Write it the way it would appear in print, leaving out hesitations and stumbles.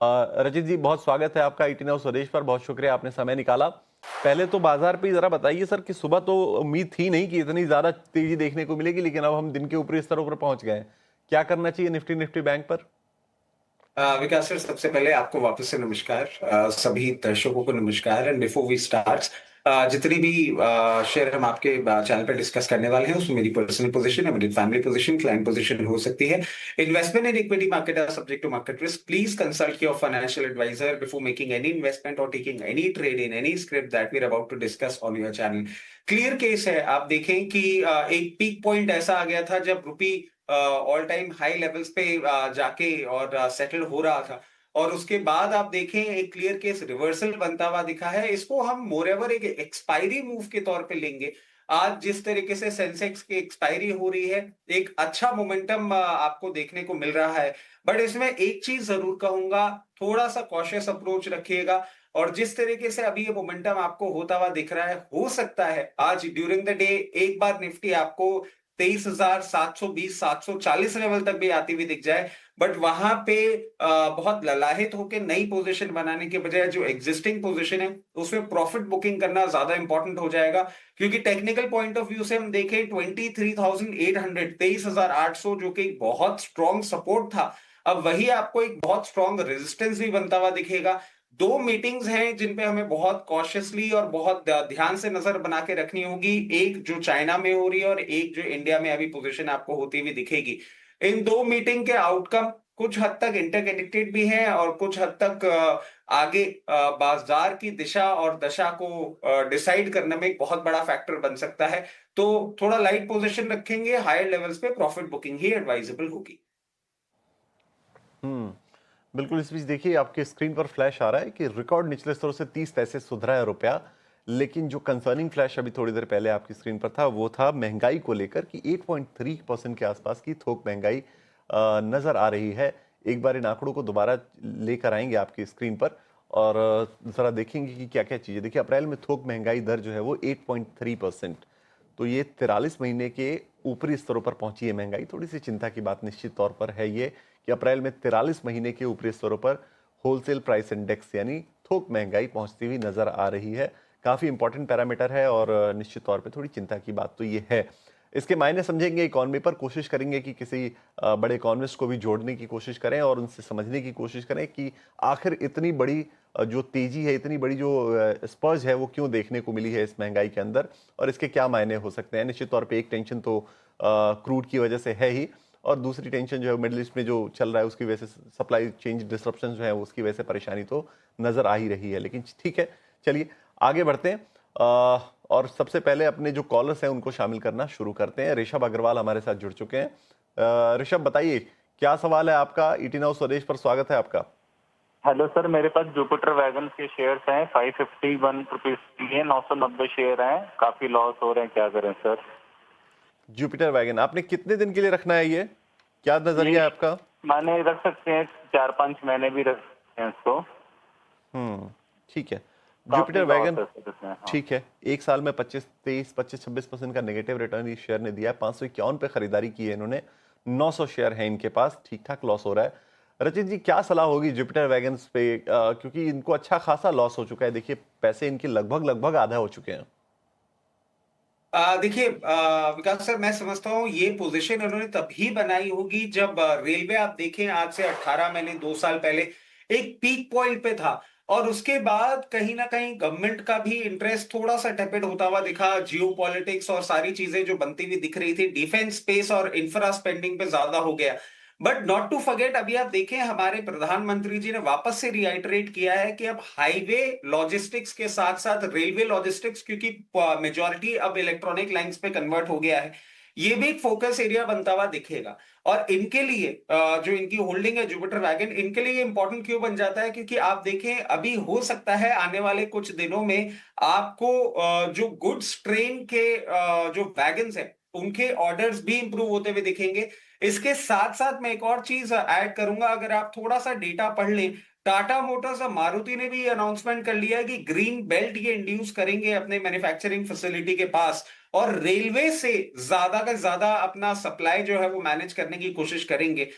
रचित जी, बहुत स्वागत है आपका ईटी नाउ स्वदेश पर। बहुत शुक्रिया, आपने समय निकाला। पहले तो बाजार पे जरा बताइए सर कि सुबह तो उम्मीद थी नहीं कि इतनी ज्यादा तेजी देखने को मिलेगी, लेकिन अब हम दिन के ऊपरी स्तरों पर पहुंच गए हैं। क्या करना चाहिए निफ्टी निफ्टी बैंक पर? विकास सर, सबसे पहले आपको वापस से नमस्कार। सभी दर्शकों को नमस्कार। एंड बिफोर वी स्टार्ट, जितनी भी शेयर हम आपके चैनल पे डिस्कस करने वाले हैं उसमें मेरी पर्सनल पोजीशन है, मेरी फैमिली पोजीशन, क्लाइंट पोजीशन हो सकती है। Investment in equity market are subject to market risk. Please consult your financial adviser before making any investment or taking any trade in any script that we are about to discuss on your channel. Clear case है। आप देखें कि एक peak point ऐसा आ गया था जब रुपी all time high levels पे जाके और सेटल हो रहा था, और उसके बाद आप देखें एक क्लियर केस रिवर्सल बनता हुआ दिखा है। इसको हम मोरेवर एक एक्सपायरी मूव के तौर पे लेंगे। आज जिस तरीके से सेंसेक्स की एक्सपायरी हो रही है, एक अच्छा मोमेंटम आपको देखने को मिल रहा है। बट इसमें एक चीज जरूर कहूंगा, थोड़ा सा कॉशियस अप्रोच रखिएगा। और जिस तरीके से अभी ये मोमेंटम आपको होता हुआ दिख रहा है, हो सकता है आज ड्यूरिंग द डे एक बार निफ्टी आपको 23,720 740 लेवल तक भी आती हुई दिख जाए। बट वहां पे बहुत ललाहित होकर नई पोजीशन बनाने के बजाय जो एग्जिस्टिंग पोजीशन है उसमें प्रॉफिट बुकिंग करना ज्यादा इंपॉर्टेंट हो जाएगा। क्योंकि टेक्निकल पॉइंट ऑफ व्यू से हम देखें 23,800 23,800 जो कि बहुत स्ट्रॉन्ग सपोर्ट था, अब वही आपको एक बहुत स्ट्रॉन्ग रेजिस्टेंस भी बनता हुआ दिखेगा। दो मीटिंग्स हैं जिन पे हमें बहुत कॉशियसली और बहुत ध्यान से नजर बना के रखनी होगी। एक जो चाइना में हो रही है और एक जो इंडिया में अभी पोजीशन आपको होती हुई दिखेगी। इन दो मीटिंग के आउटकम कुछ हद तक इंटरकनेक्टेड भी हैं और कुछ हद तक आगे बाजार की दिशा और दशा को डिसाइड करने में एक बहुत बड़ा फैक्टर बन सकता है। तो थोड़ा लाइट पोजीशन रखेंगे, हायर लेवल्स पे प्रॉफिट बुकिंग ही एडवाइजेबल होगी। हम्म, बिल्कुल। इस बीच देखिए, आपके स्क्रीन पर फ्लैश आ रहा है कि रिकॉर्ड निचले स्तरों से 30 पैसे सुधरा है रुपया। लेकिन जो कंसर्निंग फ्लैश अभी थोड़ी देर पहले आपकी स्क्रीन पर था, वो था महंगाई को लेकर कि 8.3% के आसपास की थोक महंगाई नजर आ रही है। एक बार इन आंकड़ों को दोबारा लेकर आएंगे आपकी स्क्रीन पर और जरा देखेंगे कि क्या क्या चीजें। देखिए, अप्रैल में थोक महंगाई दर जो है वो 8.3%। तो ये 43 महीने के ऊपरी स्तरों पर पहुंची है महंगाई। थोड़ी सी चिंता की बात निश्चित तौर पर है ये कि अप्रैल में 43 महीने के ऊपरी स्तरों पर होलसेल प्राइस इंडेक्स यानी थोक महंगाई पहुंचती हुई नजर आ रही है। काफी इंपॉर्टेंट पैरामीटर है और निश्चित तौर पे थोड़ी चिंता की बात तो ये है। इसके मायने समझेंगे इकॉनमी पर, कोशिश करेंगे कि किसी बड़े इकोनॉमिस्ट को भी जोड़ने की कोशिश करें और उनसे समझने की कोशिश करें कि आखिर इतनी बड़ी जो तेजी है, इतनी बड़ी जो स्पर्ज है, वो क्यों देखने को मिली है इस महंगाई के अंदर और इसके क्या मायने हो सकते हैं। निश्चित तौर पे एक टेंशन तो क्रूड की वजह से है ही, और दूसरी टेंशन जो है मिडिल ईस्ट में जो चल रहा है उसकी वजह से सप्लाई चेन डिसरप्शन जो है उसकी वजह से परेशानी तो नजर आ ही रही है। लेकिन ठीक है, चलिए आगे बढ़ते हैं और सबसे पहले अपने जो कॉलर्स हैं उनको शामिल करना शुरू करते हैं। ऋषभ अग्रवाल हमारे साथ जुड़ चुके हैं। ऋषभ, बताइए क्या सवाल है आपका। ईटी नाउ स्वदेश पर स्वागत है आपका। हेलो सर, मेरे पास जुपिटर वैगन के शेयर्स हैं, 551 रुपीज की 990 शेयर हैं। काफी लॉस हो रहे हैं, क्या करें सर। जुपिटर वैगन आपने कितने दिन के लिए रखना है, ये क्या ये नजरिया है आपका? माने रख सकते हैं, 4-5 महीने भी रख सकते हैं इसको। ठीक है। काफी जुपिटर लॉस वैगन है सर इसमें। हाँ ठीक है। एक साल में 25-26% का नेगेटिव रिटर्न इस शेयर ने दिया है। 551 पे खरीदारी की है इन्होंने। 900 शेयर है इनके पास। ठीक ठाक लॉस हो रहा है। रचित जी, क्या सलाह होगी जुपिटर वैगन्स पे, क्योंकि इनको अच्छा खासा लॉस हो चुका है। देखिए, पैसे इनके लगभग लगभग आधा हो चुके हैं। देखिए विकास सर, मैं समझता हूँ ये पोजीशन उन्होंने तभी बनाई होगी जब रेलवे आप देखें आज से 18 महीने 2 साल पहले एक पीक पॉइंट पे था। और उसके बाद कहीं ना कहीं गवर्नमेंट का भी इंटरेस्ट थोड़ा सा टेपेड होता हुआ दिखा। जियो पॉलिटिक्स और सारी चीजें जो बनती हुई दिख रही थी, डिफेंस स्पेस और इंफ्रा स्पेंडिंग पे ज्यादा हो गया। बट नॉट टू फॉरगेट, अभी आप देखें हमारे प्रधानमंत्री जी ने वापस से रिआइटरेट किया है कि अब हाईवे लॉजिस्टिक्स के साथ साथ रेलवे लॉजिस्टिक्स, क्योंकि मेजॉरिटी अब इलेक्ट्रॉनिक लाइंस पे कन्वर्ट हो गया है, ये भी एक फोकस एरिया बनता हुआ दिखेगा। और इनके लिए जो इनकी होल्डिंग है जुपिटर वैगन, इनके लिए इंपॉर्टेंट क्यों बन जाता है, क्योंकि आप देखें अभी हो सकता है आने वाले कुछ दिनों में आपको जो गुड्स ट्रेन के जो वैगन्स है उनके ऑर्डर्स भी इंप्रूव होते हुए दिखेंगे। इसके साथ साथ मैं एक और चीज ऐड करूंगा, अगर आप थोड़ा सा डेटा पढ़ लें, टाटा मोटर्स और मारुति ने भी अनाउंसमेंट कर लिया है कि ग्रीन बेल्ट ये इंड्यूस करेंगे अपने मैन्युफैक्चरिंग फैसिलिटी के पास, और रेलवे से ज्यादा का ज्यादा अपना सप्लाई जो है वो मैनेज करने की कोशिश करेंगे।